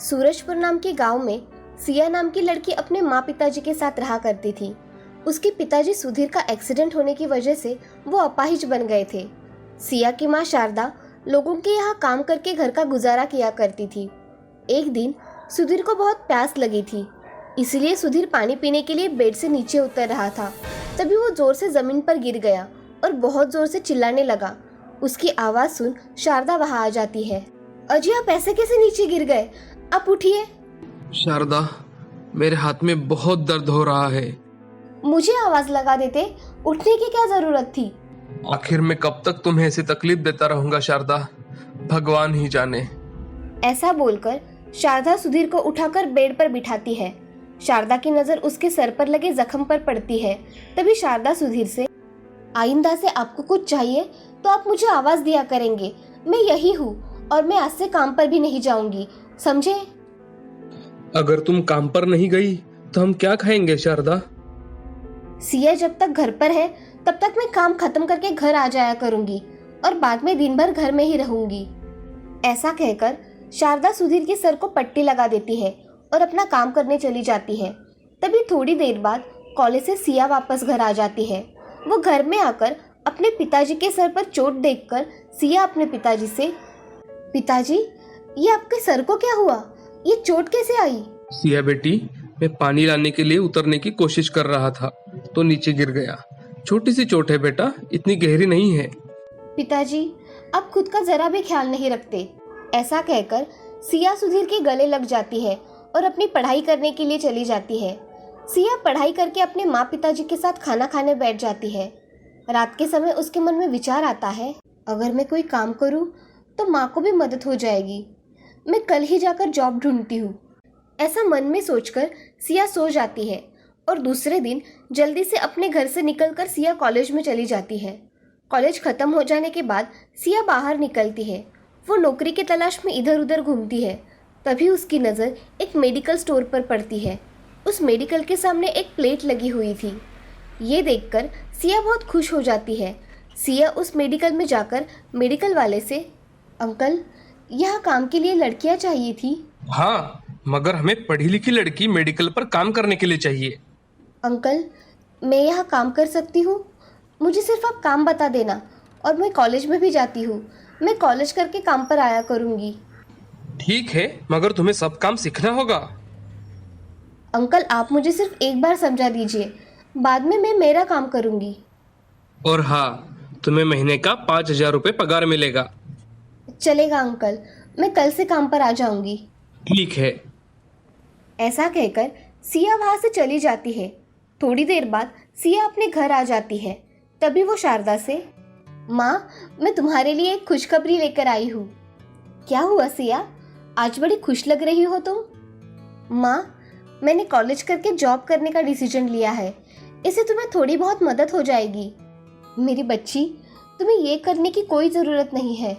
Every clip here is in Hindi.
सूरजपुर नाम के गांव में सिया नाम की लड़की अपने माँ पिताजी के साथ रहा करती थी। उसके पिताजी सुधीर का एक्सीडेंट होने की वजह से वो अपाहिज बन गए थे। सिया की माँ शारदा लोगों के यहाँ काम करके घर का गुजारा किया करती थी। एक दिन सुधीर को बहुत प्यास लगी थी, इसलिए सुधीर पानी पीने के लिए बेड से नीचे उतर रहा था। तभी वो जोर से जमीन पर गिर गया और बहुत जोर से चिल्लाने लगा। उसकी आवाज़ सुन शारदा वहाँ आ जाती है। अजी, आप ऐसे कैसे नीचे गिर गए? आप उठिए। शारदा, मेरे हाथ में बहुत दर्द हो रहा है। मुझे आवाज लगा देते, उठने की क्या जरूरत थी? आखिर मैं कब तक तुम्हें ऐसी तकलीफ देता रहूंगा शारदा, भगवान ही जाने। ऐसा बोलकर शारदा सुधीर को उठाकर बेड पर बिठाती है। शारदा की नजर उसके सर पर लगे जख्म पर पड़ती है। तभी शारदा सुधीर से, आइंदा से आपको कुछ चाहिए तो आप मुझे आवाज दिया करेंगे। मैं यही हूँ और मैं आज से काम पर भी नहीं जाऊंगी, समझे? अगर तुम काम पर नहीं गई तो हम क्या खाएंगे शारदा? सिया जब तक घर पर है तब तक मैं काम खत्म करके घर आ जाया करूंगी और बाद में दिन भर घर में ही रहूंगी। ऐसा कहकर शारदा सुधीर के सर को पट्टी लगा देती है और अपना काम करने चली जाती है। तभी थोड़ी देर बाद कॉलेज से सिया वापस घर आ जाती है। वो घर में आकर अपने पिताजी के सर पर चोट देखकर सिया अपने पिताजी से, पिताजी, ये आपके सर को क्या हुआ? ये चोट कैसे आई? सिया बेटी, मैं पानी लाने के लिए उतरने की कोशिश कर रहा था तो नीचे गिर गया। छोटी सी चोट है बेटा, इतनी गहरी नहीं है। पिताजी, आप खुद का जरा भी ख्याल नहीं रखते। ऐसा कहकर सिया सुधीर के गले लग जाती है और अपनी पढ़ाई करने के लिए चली जाती है। सिया पढ़ाई करके अपने माँ पिताजी के साथ खाना खाने बैठ जाती है। रात के समय उसके मन में विचार आता है, अगर मैं कोई काम करूँ तो माँ को भी मदद हो जाएगी। मैं कल ही जाकर जॉब ढूंढती हूँ। ऐसा मन में सोचकर सिया सो जाती है और दूसरे दिन जल्दी से अपने घर से निकलकर सिया कॉलेज में चली जाती है। कॉलेज खत्म हो जाने के बाद सिया बाहर निकलती है। वो नौकरी की तलाश में इधर उधर घूमती है। तभी उसकी नज़र एक मेडिकल स्टोर पर पड़ती है। उस मेडिकल के सामने एक प्लेट लगी हुई थी। ये देखकर सिया बहुत खुश हो जाती है। सिया उस मेडिकल में जाकर मेडिकल वाले से, अंकल, यहाँ काम के लिए लड़कियाँ चाहिए थी। हाँ, मगर हमें पढ़ी लिखी लड़की मेडिकल पर काम करने के लिए चाहिए। अंकल, मैं यहाँ काम कर सकती हूँ? मुझे सिर्फ आप काम बता देना और मैं कॉलेज में भी जाती हूँ। मैं कॉलेज करके काम पर आया करूँगी। ठीक है, मगर तुम्हें सब काम सीखना होगा। अंकल, आप मुझे सिर्फ एक बार समझा दीजिए, बाद में मैं मेरा काम करूँगी। और हाँ, तुम्हें महीने का 5,000 रुपये पगार मिलेगा। चलेगा अंकल, मैं कल से काम पर आ जाऊँगी। ठीक है। ऐसा कहकर सिया वहाँ से चली जाती है। थोड़ी देर बाद सिया अपने घर आ जाती है। तभी वो शारदा से, माँ, मैं तुम्हारे लिए एक खुशखबरी लेकर आई हूँ। क्या हुआ सिया? आज बड़ी खुश लग रही हो तुम। माँ, मैंने कॉलेज करके जॉब करने का डिसीजन लिया है। इससे तुम्हें थोड़ी बहुत मदद हो जाएगी। मेरी बच्ची, तुम्हें ये करने की कोई ज़रूरत नहीं है।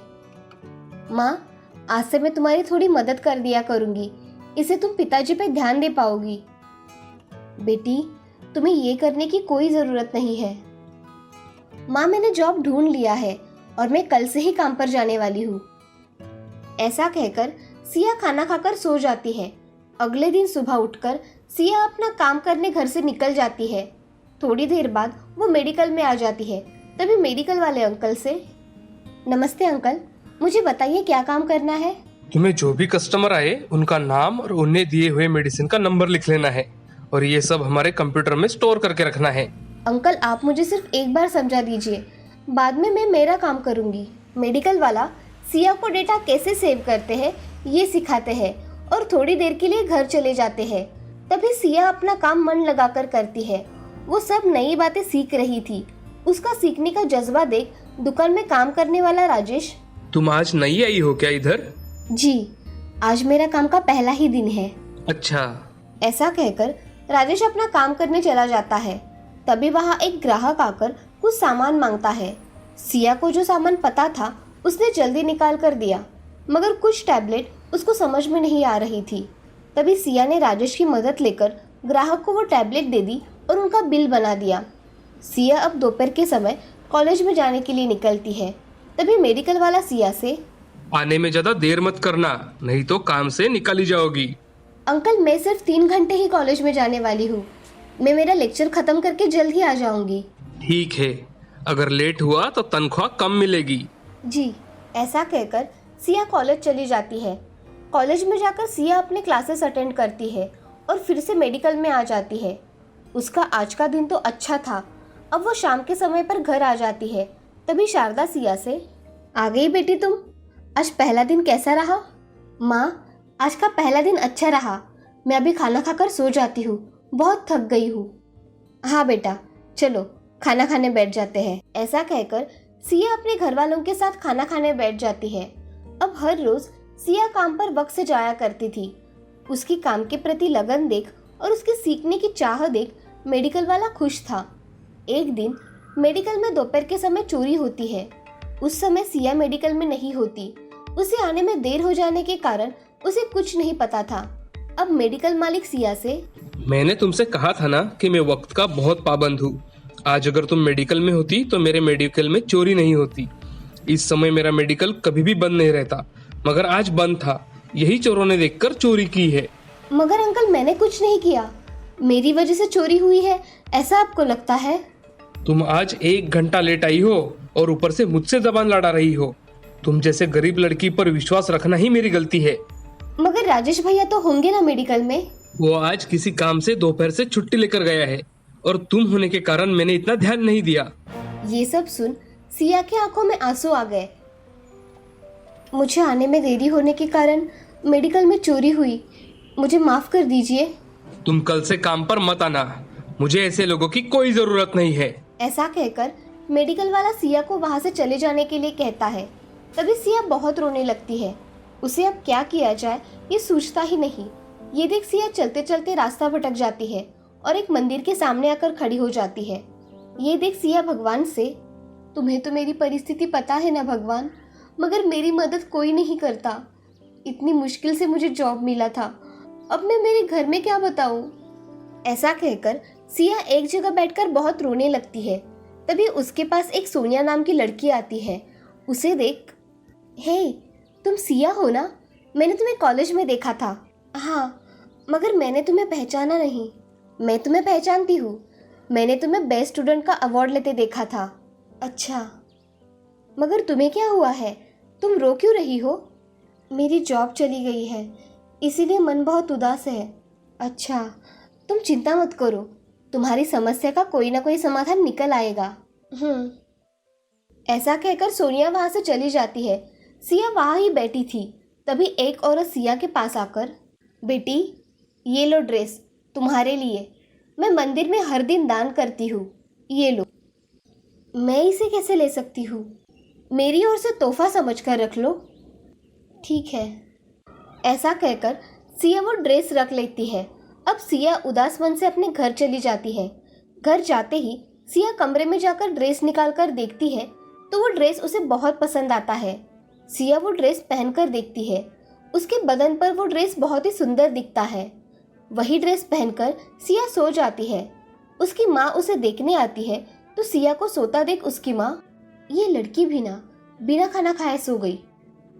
माँ, आज से मैं तुम्हारी थोड़ी मदद कर दिया करूँगी। इससे तुम पिताजी पे ध्यान दे पाओगी। बेटी, तुम्हें ये करने की कोई ज़रूरत नहीं है। माँ, मैंने जॉब ढूंढ लिया है और मैं कल से ही काम पर जाने वाली हूँ। ऐसा कहकर सिया खाना खाकर सो जाती है। अगले दिन सुबह उठकर सिया अपना काम करने घर से निकल जाती है। थोड़ी देर बाद वो मेडिकल में आ जाती है। तभी मेडिकल वाले अंकल से, नमस्ते अंकल, मुझे बताइए क्या काम करना है? तुम्हें जो भी कस्टमर आए उनका नाम और उन्हें दिए हुए मेडिसिन का नंबर लिख लेना है और ये सब हमारे कंप्यूटर में स्टोर करके रखना है। अंकल, आप मुझे सिर्फ एक बार समझा दीजिए, बाद में मैं मेरा काम करूँगी। मेडिकल वाला सिया को डेटा कैसे सेव करते हैं ये सिखाते हैं और थोड़ी देर के लिए घर चले जाते हैं। तभी सिया अपना काम मन लगाकर करती है। वो सब नई बातें सीख रही थी। उसका सीखने का जज्बा देख दुकान में काम करने वाला राजेश, तुम आज नई आई हो क्या इधर? जी, आज मेरा काम का पहला ही दिन है। अच्छा। ऐसा कहकर राजेश अपना काम करने चला जाता है। तभी वहाँ एक ग्राहक आकर कुछ सामान मांगता है। सिया को जो सामान पता था उसने जल्दी निकाल कर दिया, मगर कुछ टैबलेट उसको समझ में नहीं आ रही थी। तभी सिया ने राजेश की मदद लेकर ग्राहक को वो टैबलेट दे दी और उनका बिल बना दिया। सिया अब दोपहर के समय कॉलेज में जाने के लिए निकलती है। तभी मेडिकल वाला सिया से, आने में ज्यादा देर मत करना, नहीं तो काम से निकाली जाओगी। अंकल, मैं सिर्फ 3 घंटे ही कॉलेज में जाने वाली हूँ। मैं मेरा लेक्चर खत्म करके जल्द ही आ जाऊंगी। ठीक है, अगर लेट हुआ तो तनख्वाह कम मिलेगी। जी। ऐसा कहकर सिया कॉलेज चली जाती है। कॉलेज में जाकर सिया अपने क्लासेस अटेंड करती है और फिर से मेडिकल में आ जाती है। उसका आज का दिन तो अच्छा था। अब वो शाम के समय पर घर आ जाती है। तभी शारदा सिया से, आ गई बेटी तुम? आज पहला दिन कैसा रहा? माँ, आज का पहला दिन अच्छा रहा। मैं अभी खाना खाकर सो जाती हूँ, बहुत थक गई हूँ। हाँ बेटा, चलो खाना खाने बैठ जाते हैं। ऐसा कहकर सिया अपने घर वालों के साथ खाना खाने बैठ जाती है। अब हर रोज सिया काम पर वक्त से जाया करती थी। उसकी काम के प्रति लगन देख और उसके सीखने की चाह देख मेडिकल वाला खुश था। एक दिन मेडिकल में दोपहर के समय चोरी होती है। उस समय सिया मेडिकल में नहीं होती। उसे आने में देर हो जाने के कारण उसे कुछ नहीं पता था। अब मेडिकल मालिक सिया से, मैंने तुमसे कहा था ना कि मैं वक्त का बहुत पाबंद हूँ। आज अगर तुम मेडिकल में होती तो मेरे मेडिकल में चोरी नहीं होती। इस समय मेरा मेडिकल कभी भी बंद नहीं रहता, मगर आज बंद था। यही चोरों ने देखकर चोरी की है। मगर अंकल, मैंने कुछ नहीं किया। मेरी वजह से चोरी हुई है, ऐसा आपको लगता है? तुम आज 1 घंटा लेट आई हो और ऊपर से मुझसे जबान लड़ा रही हो। तुम जैसे गरीब लड़की पर विश्वास रखना ही मेरी गलती है। मगर राजेश भैया तो होंगे ना मेडिकल में? वो आज किसी काम से दोपहर से छुट्टी लेकर गया है और तुम होने के कारण मैंने इतना ध्यान नहीं दिया। ये सब सुन सिया की आंखों में आंसू आ गए। मुझे आने में देरी होने के कारण मेडिकल में चोरी हुई, मुझे माफ कर दीजिए। तुम कल से काम पर मत आना, मुझे ऐसे लोगों की कोई जरूरत नहीं है। ऐसा कहकर मेडिकल वाला सिया को वहां से चले जाने के लिए कहता है। तभी सिया बहुत रोने लगती है। उसे अब क्या किया जाए ये सोचता ही नहीं। ये देख सिया चलते चलते रास्ता भटक जाती है और एक मंदिर के सामने आकर खड़ी हो जाती है। ये देख सिया भगवान से, तुम्हें तो मेरी परिस्थिति पता है ना भगवान, मगर मेरी मदद कोई नहीं करता। इतनी मुश्किल से मुझे जॉब मिला था, अब मैं मेरे घर में क्या बताऊं? ऐसा कहकर सिया एक जगह बैठकर बहुत रोने लगती है। तभी उसके पास एक सोनिया नाम की लड़की आती है। उसे देख, हे, तुम सिया हो ना? मैंने तुम्हें कॉलेज में देखा था। हाँ, मगर मैंने तुम्हें पहचाना नहीं। मैं तुम्हें पहचानती हूँ, मैंने तुम्हें बेस्ट स्टूडेंट का अवार्ड लेते देखा था। अच्छा, मगर तुम्हें क्या हुआ है? तुम रो क्यों रही हो? मेरी जॉब चली गई है, इसीलिए मन बहुत उदास है। अच्छा, तुम चिंता मत करो, तुम्हारी समस्या का कोई ना कोई समाधान निकल आएगा। ऐसा कहकर सोनिया वहां से चली जाती है। सिया वहां ही बैठी थी। तभी एक औरत सिया के पास आकर, बेटी, ये लो ड्रेस तुम्हारे लिए। मैं मंदिर में हर दिन दान करती हूँ, ये लो। मैं इसे कैसे ले सकती हूँ? मेरी ओर से तोहफा समझकर रख लो। ठीक है। ऐसा कहकर सिया वो ड्रेस रख लेती है। अब सिया उदास मन से अपने घर चली जाती है। घर जाते ही सिया कमरे में जाकर ड्रेस निकाल कर देखती है तो वो ड्रेस उसे बहुत पसंद आता है। सिया वो ड्रेस पहनकर देखती है। उसके बदन पर वो ड्रेस बहुत ही सुंदर दिखता है। वही ड्रेस पहनकर सिया सो जाती है। उसकी माँ उसे देखने आती है तो सिया को सोता देख उसकी माँ, ये लड़की भी ना बिना खाना खाए सो गई,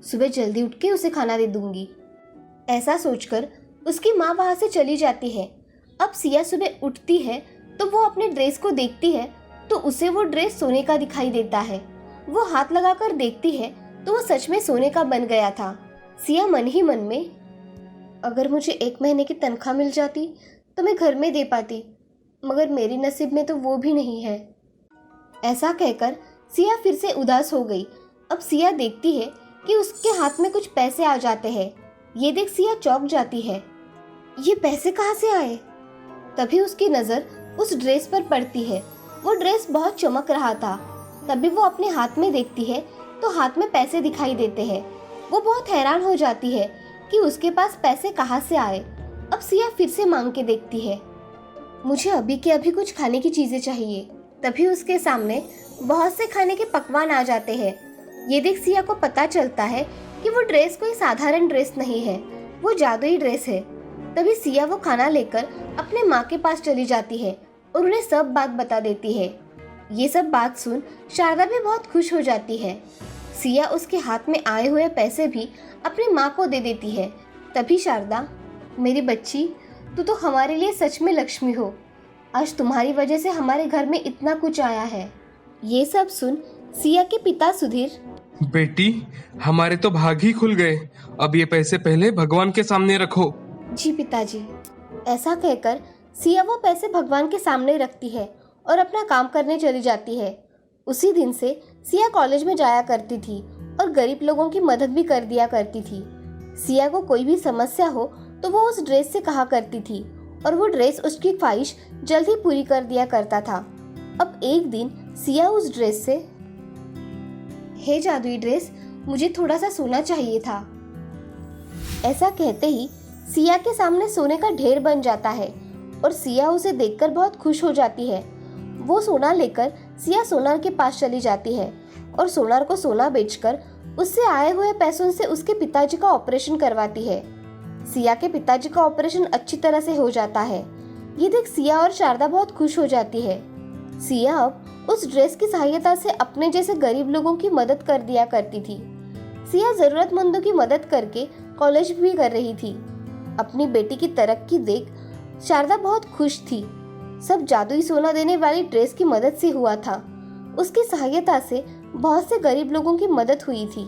सुबह जल्दी उठ के उसे खाना दे दूंगी। ऐसा सोचकर उसकी माँ वहां से चली जाती है। अब सिया सुबह उठती है तो वो अपने ड्रेस को देखती है तो उसे वो ड्रेस सोने का दिखाई देता है। वो हाथ लगाकर देखती है तो वो सच में सोने का बन गया था। सिया मन ही मन में, अगर मुझे 1 महीने की तनख्वाह मिल जाती तो मैं घर में दे पाती, मगर मेरी नसीब में तो वो भी नहीं है। ऐसा कहकर सिया फिर से उदास हो गई। अब सिया देखती है कि उसके हाथ में कुछ पैसे आ जाते हैं। ये देख सिया चौंक जाती है, ये पैसे कहाँ से आए? तभी उसकी नज़र उस ड्रेस पर पड़ती है। वो ड्रेस बहुत चमक रहा था। तभी वो अपने हाथ में देखती है तो हाथ में पैसे दिखाई देते हैं। वो बहुत हैरान हो जाती है कि उसके पास पैसे कहाँ से आए। अब सिया फिर से मांग के देखती है, मुझे अभी के अभी कुछ खाने की चीज़ें चाहिए। तभी उसके सामने बहुत से खाने के पकवान आ जाते हैं। ये देख सिया को पता चलता है कि वो ड्रेस कोई साधारण ड्रेस नहीं है, वो जादुई ड्रेस है। तभी सिया वो खाना लेकर अपने माँ के पास चली जाती है और उन्हें सब बात बता देती है। ये सब बात सुन शारदा भी बहुत खुश हो जाती है। सिया उसके हाथ में आए हुए पैसे भी अपनी माँ को दे देती है। तभी शारदा, मेरी बच्ची, तू तो हमारे लिए सच में लक्ष्मी हो। आज तुम्हारी वजह से हमारे घर में इतना कुछ आया है। ये सब सुन सिया के पिता सुधीर, बेटी, हमारे तो भाग ही खुल गए। अब ये पैसे पहले भगवान के सामने रखो। जी पिताजी। ऐसा कहकर सिया वो पैसे भगवान के सामने रखती है और अपना काम करने चली जाती है। उसी दिन से सिया कॉलेज में जाया करती थी और गरीब लोगों की मदद भी कर दिया करती थी। सिया को कोई भी समस्या हो तो वो उस ड्रेस से कहा करती थी और वो ड्रेस उसकी ख्वाहिश जल्द ही पूरी कर दिया करता था। अब एक दिन सिया उस ड्रेस से, हे जादुई ड्रेस, मुझे थोड़ा सा सोना चाहिए था। ऐसा कहते ही सिया के सामने सोने का ढेर बन जाता है और सिया उसे देखकर बहुत खुश हो जाती है। वो सोना लेकर सिया सोनार के पास चली जाती है और सोनार को सोना बेचकर उससे आए हुए पैसों से उसके पिताजी का ऑपरेशन करवाती है। सिया के पिताजी का ऑपरेशन अच्छी तरह से हो जाता है। ये देख सिया और शारदा बहुत खुश हो जाती है। सिया अब उस ड्रेस की सहायता से अपने जैसे गरीब लोगों की मदद कर दिया करती थी। सिया जरूरतमंदों की मदद करके कॉलेज भी कर रही थी। अपनी बेटी की तरक्की देख शारदा बहुत खुश थी। सब जादुई सोना देने वाली ड्रेस की मदद से हुआ था। उसकी सहायता से बहुत से गरीब लोगों की मदद हुई थी।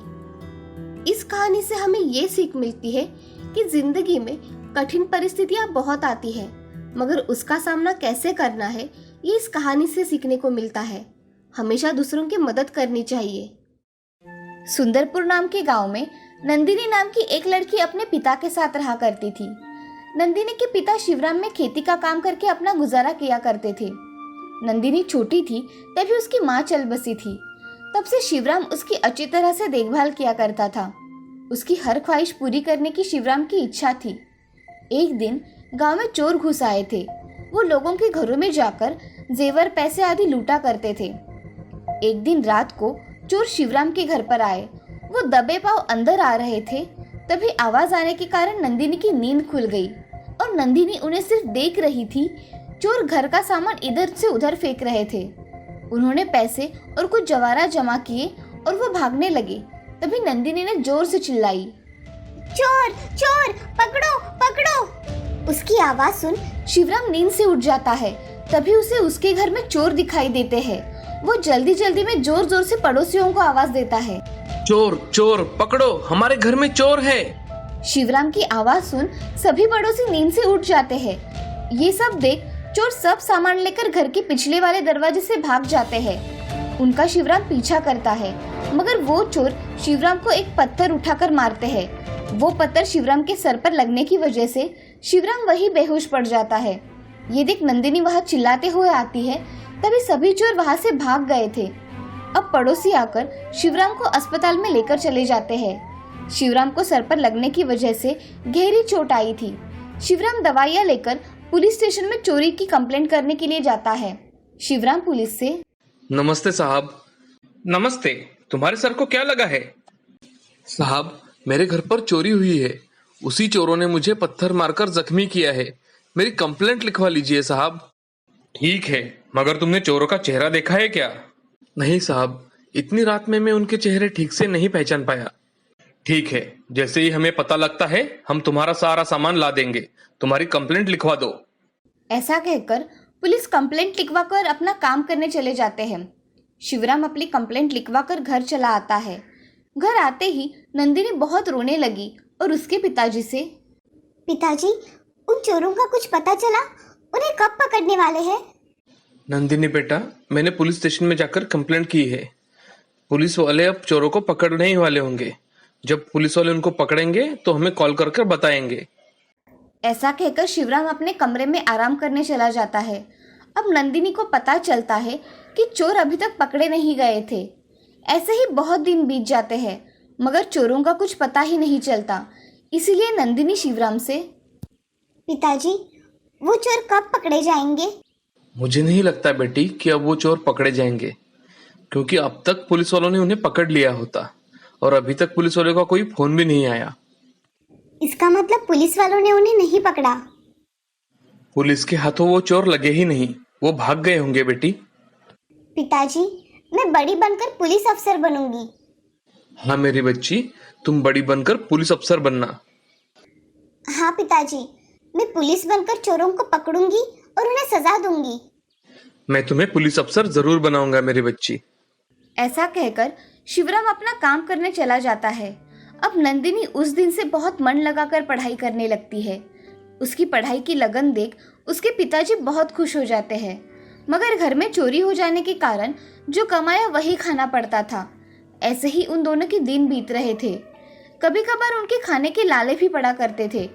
इस कहानी से हमें ये सीख मिलती है कि जिंदगी में कठिन परिस्थितियां बहुत आती हैं, मगर उसका सामना कैसे करना है ये इस कहानी से सीखने को मिलता है। हमेशा दूसरों की मदद करनी चाहिए। सुंदरपुर नाम के गांव में नंदिनी नाम की एक लड़की अपने पिता के साथ रहा करती थी। नंदिनी के पिता शिवराम में खेती का काम करके अपना गुजारा किया करते थे। नंदिनी छोटी थी तभी उसकी माँ चल बसी थी। तब से शिवराम उसकी अच्छी तरह से देखभाल किया करता था। उसकी हर ख्वाहिश पूरी करने की शिवराम की इच्छा थी। एक दिन गांव में चोर घुस आए थे। वो लोगों के घरों में जाकर जेवर, पैसे आदि लूटा करते थे। एक दिन रात को चोर शिवराम के घर पर आए। वो दबे पांव अंदर आ रहे थे। तभी आवाज आने के कारण नंदिनी की नींद खुल गई और नंदिनी उन्हें सिर्फ देख रही थी। चोर घर का सामान इधर से उधर फेंक रहे थे। उन्होंने पैसे और कुछ जवाहरात जमा किए और वो भागने लगे। तभी नंदिनी ने जोर से चिल्लाई, चोर चोर, पकड़ो पकड़ो। उसकी आवाज सुन शिवराम नींद से उठ जाता है। तभी उसे उसके घर में चोर दिखाई देते हैं। वो जल्दी जल्दी में जोर जोर से पड़ोसियों को आवाज देता है, चोर चोर, पकड़ो, हमारे घर में चोर है। शिवराम की आवाज सुन सभी पड़ोसी नींद से उठ जाते हैं। ये सब देख चोर सब सामान लेकर घर के पिछले वाले दरवाजे से भाग जाते हैं। उनका शिवराम पीछा करता है, मगर वो चोर शिवराम को एक पत्थर उठाकर मारते हैं। वो पत्थर शिवराम के सर पर लगने की वजह से शिवराम वही बेहोश पड़ जाता है। ये देख नंदिनी वहां चिल्लाते हुए आती है। तभी सभी चोर वहां से भाग गए थे। अब पड़ोसी आकर शिवराम को अस्पताल में लेकर चले जाते हैं। शिवराम को सर पर लगने की वजह से गहरी चोट आई थी। शिवराम दवाइयां लेकर पुलिस स्टेशन में चोरी की कंप्लेंट करने के लिए जाता है। शिवराम पुलिस से, नमस्ते साहब। नमस्ते, तुम्हारे सर को क्या लगा है? साहब, मेरे घर पर चोरी हुई है। उसी चोरों ने मुझे पत्थर मारकर जख्मी किया है। मेरी कंप्लेंट लिखवा लीजिए साहब। ठीक है, मगर तुमने चोरों का चेहरा देखा है क्या? नहीं साहब, इतनी रात में मैं उनके चेहरे ठीक से नहीं पहचान पाया। ठीक है, जैसे ही हमें पता लगता है हम तुम्हारा सारा सामान ला देंगे। तुम्हारी कंप्लेंट लिखवा दो। ऐसा कहकर पुलिस कंप्लेंट लिखवाकर अपना काम करने चले जाते हैं। शिवराम अपनी कंप्लेंट लिखवाकर घर चला आता है। घर आते ही नंदिनी बहुत रोने लगी और उसके पिताजी से, पिताजी, उन चोरों का कुछ पता चला? उन्हें कब पकड़ने वाले हैं? नंदिनी बेटा, मैंने पुलिस स्टेशन में जाकर कंप्लेंट की है। पुलिस वाले अब चोरों को पकड़ने ही वाले होंगे। जब पुलिस वाले उनको पकड़ेंगे तो हमें कॉल करके बताएंगे। ऐसा कहकर शिवराम अपने कमरे में आराम करने चला जाता है। अब नंदिनी को पता चलता है कि चोर अभी तक पकड़े नहीं गए थे। ऐसे ही बहुत दिन बीत जाते हैं, मगर चोरों का कुछ पता ही नहीं चलता। इसीलिए नंदिनी शिवराम से, पिताजी, वो चोर कब पकड़े जाएंगे? मुझे नहीं लगता बेटी कि अब वो चोर पकड़े जाएंगे, क्योंकि अब तक पुलिस वालों ने उन्हें पकड़ लिया होता और अभी तक पुलिस वालों का कोई फोन भी नहीं आया। इसका मतलब पुलिस वालों ने उन्हें नहीं पकड़ा। पुलिस के हाथों वो चोर लगे ही नहीं, वो भाग गए होंगे बेटी। पिताजी, मैं बड़ी बनकर पुलिस अफसर बनूंगी। हाँ मेरी बच्ची, तुम बड़ी बनकर पुलिस अफसर बनना। हाँ पिताजी, मैं पुलिस बनकर चोरों को पकड़ूंगी और उन्हें सजा दूंगी। मैं तुम्हें पुलिस अफसर जरूर बनाऊंगा मेरी बच्ची। ऐसा कहकर शिवराम अपना काम करने चला जाता है। अब नंदिनी उस दिन से बहुत मन लगाकर पढ़ाई करने लगती है। उसकी पढ़ाई की लगन देख उसके पिताजी बहुत खुश हो जाते हैं, मगर घर में चोरी हो जाने के कारण जो कमाया वही खाना पड़ता था। ऐसे ही उन दोनों के दिन बीत रहे थे। कभी कभार उनके खाने के लाले भी पड़ा करते थे,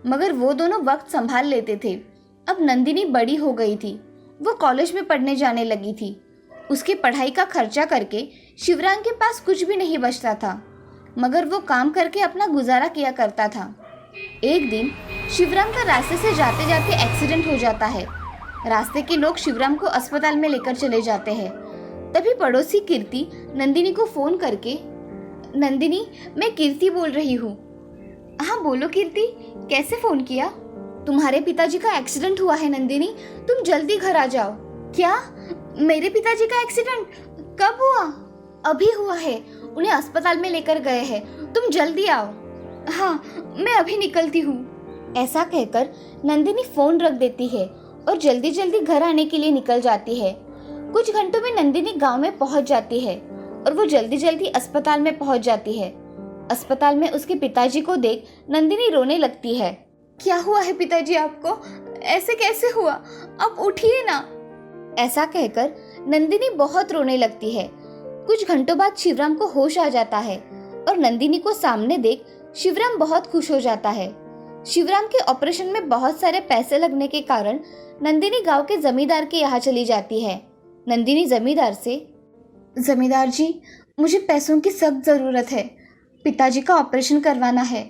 मगर वो दोनों वक्त संभाल लेते थे। अब नंदिनी बड़ी हो गई थी, वो कॉलेज में पढ़ने जाने लगी थी। उसकी पढ़ाई का खर्चा करके शिवराम के पास कुछ भी नहीं बचता था, मगर वो काम करके अपना गुजारा किया करता था। एक दिन शिवराम का रास्ते से जाते जाते एक्सीडेंट हो जाता है। रास्ते के लोग शिवराम को अस्पताल में लेकर चले जाते हैं। तभी पड़ोसी कीर्ति नंदिनी को फोन करके, नंदिनी, मैं कीर्ति बोल रही हूँ। हाँ बोलो कीर्ति, कैसे फोन किया? तुम्हारे पिताजी का एक्सीडेंट हुआ है नंदिनी, तुम जल्दी घर आ जाओ। क्या? मेरे पिताजी का एक्सीडेंट कब हुआ? अभी हुआ है, उन्हें अस्पताल में लेकर गए हैं, तुम जल्दी आओ। हाँ, मैं अभी निकलती हूँ। ऐसा कहकर नंदिनी फोन रख देती है और जल्दी जल्दी घर आने के लिए निकल जाती है। कुछ घंटों में नंदिनी गांव में पहुंच जाती है और वो जल्दी जल्दी अस्पताल में पहुंच जाती है। अस्पताल में उसके पिताजी को देख नंदिनी रोने लगती है। क्या हुआ है पिताजी आपको? ऐसे कैसे हुआ? आप उठिए ना। ऐसा कहकर नंदिनी बहुत रोने लगती है। कुछ घंटों बाद शिवराम को होश आ जाता है और नंदिनी को सामने देख शिवराम बहुत खुश हो जाता है। शिवराम के ऑपरेशन में बहुत सारे पैसे लगने के कारण नंदिनी गांव के जमींदार के यहाँ चली जाती है। नंदिनी जमींदार से, जमींदार जी, मुझे पैसों की सख्त जरूरत है, पिताजी का ऑपरेशन करवाना है,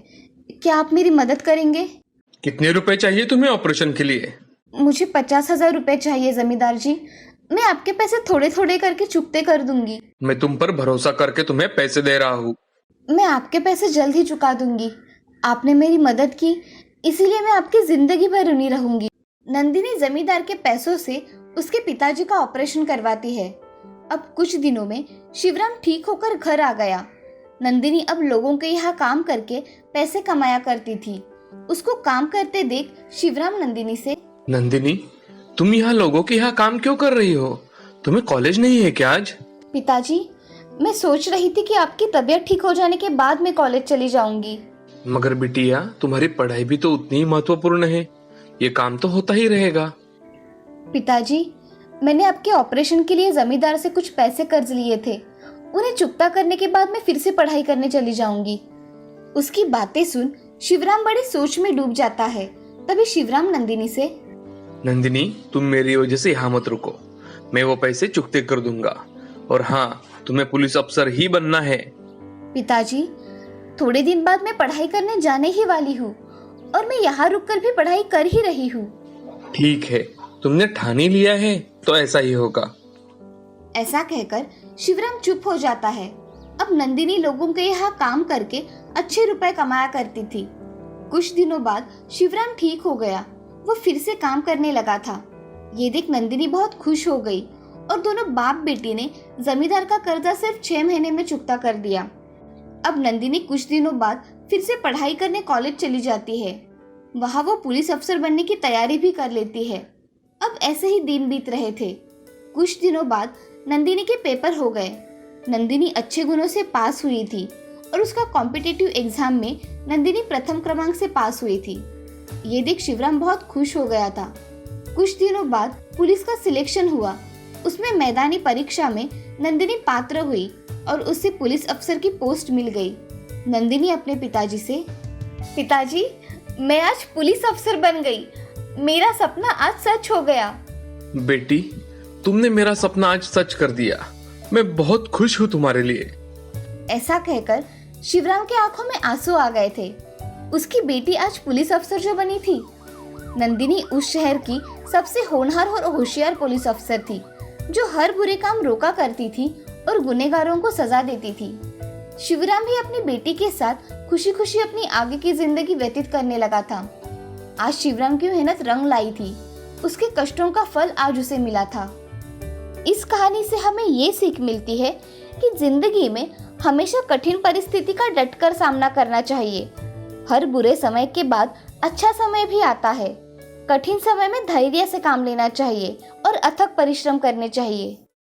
क्या आप मेरी मदद करेंगे? कितने रुपए चाहिए तुम्हें ऑपरेशन के लिए? मुझे 50,000 रुपए चाहिए जमींदार जी। मैं आपके पैसे थोड़े थोड़े करके चुकते कर दूंगी। मैं तुम पर भरोसा करके तुम्हें पैसे दे रहा हूँ। मैं आपके पैसे जल्द ही चुका दूंगी। आपने मेरी मदद की, इसीलिए मैं आपकी जिंदगी भर ऋणी रहूंगी। नंदिनी जमींदार के पैसों से उसके पिताजी का ऑपरेशन करवाती है। अब कुछ दिनों में शिवराम ठीक होकर घर आ गया। नंदिनी अब लोगों के यहाँ काम करके पैसे कमाया करती थी। उसको काम करते देख शिवराम नंदिनी से, नंदिनी, तुम यहाँ लोगों के यहाँ काम क्यों कर रही हो? तुम्हें कॉलेज नहीं है क्या आज? पिताजी, मैं सोच रही थी कि आपकी तबीयत ठीक हो जाने के बाद मैं कॉलेज चली जाऊंगी। मगर बिटिया, तुम्हारी पढ़ाई भी तो उतनी ही महत्वपूर्ण है, ये काम तो होता ही रहेगा। पिताजी, मैंने आपके ऑपरेशन के लिए जमींदार से कुछ पैसे कर्ज लिए थे, उन्हें चुकता करने के बाद मैं फिर से पढ़ाई करने चली जाऊंगी। उसकी बातें सुन शिवराम बड़ी सोच में डूब जाता है। तभी शिवराम नंदिनी से, नंदिनी, तुम मेरी वजह से यहाँ मत रुको, मैं वो पैसे चुकते कर दूंगा। और हाँ, तुम्हें पुलिस अफसर ही बनना है। पिताजी, थोड़े दिन बाद मैं पढ़ाई करने जाने ही वाली हूँ और मैं यहाँ रुककर भी पढ़ाई कर ही रही हूँ। ठीक है, तुमने ठान ही लिया है तो ऐसा ही होगा। ऐसा कहकर शिवराम चुप हो जाता है। अब नंदिनी लोगों के यहाँ काम करके अच्छे रुपए कमाया करती थी। कुछ दिनों बाद शिवराम ठीक हो गया, वो फिर से काम करने लगा था। ये देख नंदिनी बहुत खुश हो गई और दोनों बाप बेटी ने जमींदार का कर्जा सिर्फ 6 महीने में चुकता कर दिया। अब नंदिनी कुछ दिनों बाद फिर से पढ़ाई करने कॉलेज चली जाती है। वहाँ वो पुलिस अफसर बनने की तैयारी भी कर लेती है। अब ऐसे ही दिन बीत रहे थे। कुछ दिनों बाद नंदिनी के पेपर हो गए। नंदिनी अच्छे गुणों से पास हुई थी और उसका कॉम्पिटिटिव एग्जाम में नंदिनी प्रथम क्रमांक से पास हुई थी। ये देख शिवराम बहुत खुश हो गया था। कुछ दिनों बाद पुलिस का सिलेक्शन हुआ। उसमें मैदानी परीक्षा में नंदिनी पात्र हुई और उससे पुलिस अफसर की पोस्ट मिल गई। नंदिनी अपने पिताजी से, पिताजी, मैं आज पुलिस अफसर बन गई, मेरा सपना आज सच हो गया। बेटी, तुमने मेरा सपना आज सच कर दिया, मैं बहुत खुश हूँ तुम्हारे लिए। ऐसा कहकर शिवराम के आंखों में आंसू आ गए थे। उसकी बेटी आज पुलिस अफसर जो बनी थी। नंदिनी उस शहर की सबसे होनहार और होशियार पुलिस अफसर थी, जो हर बुरे काम रोका करती थी और गुनहगारों को सजा देती थी। शिवराम भी अपनी बेटी के साथ खुशी खुशी अपनी आगे की जिंदगी व्यतीत करने लगा था। आज शिवराम की मेहनत रंग लाई थी, उसके कष्टों का फल आज उसे मिला था। इस कहानी से हमें ये सीख मिलती है कि जिंदगी में हमेशा कठिन परिस्थिति का डटकर सामना करना चाहिए। हर बुरे समय के बाद अच्छा समय भी आता है। कठिन समय में धैर्य से काम लेना चाहिए और अथक परिश्रम करने चाहिए।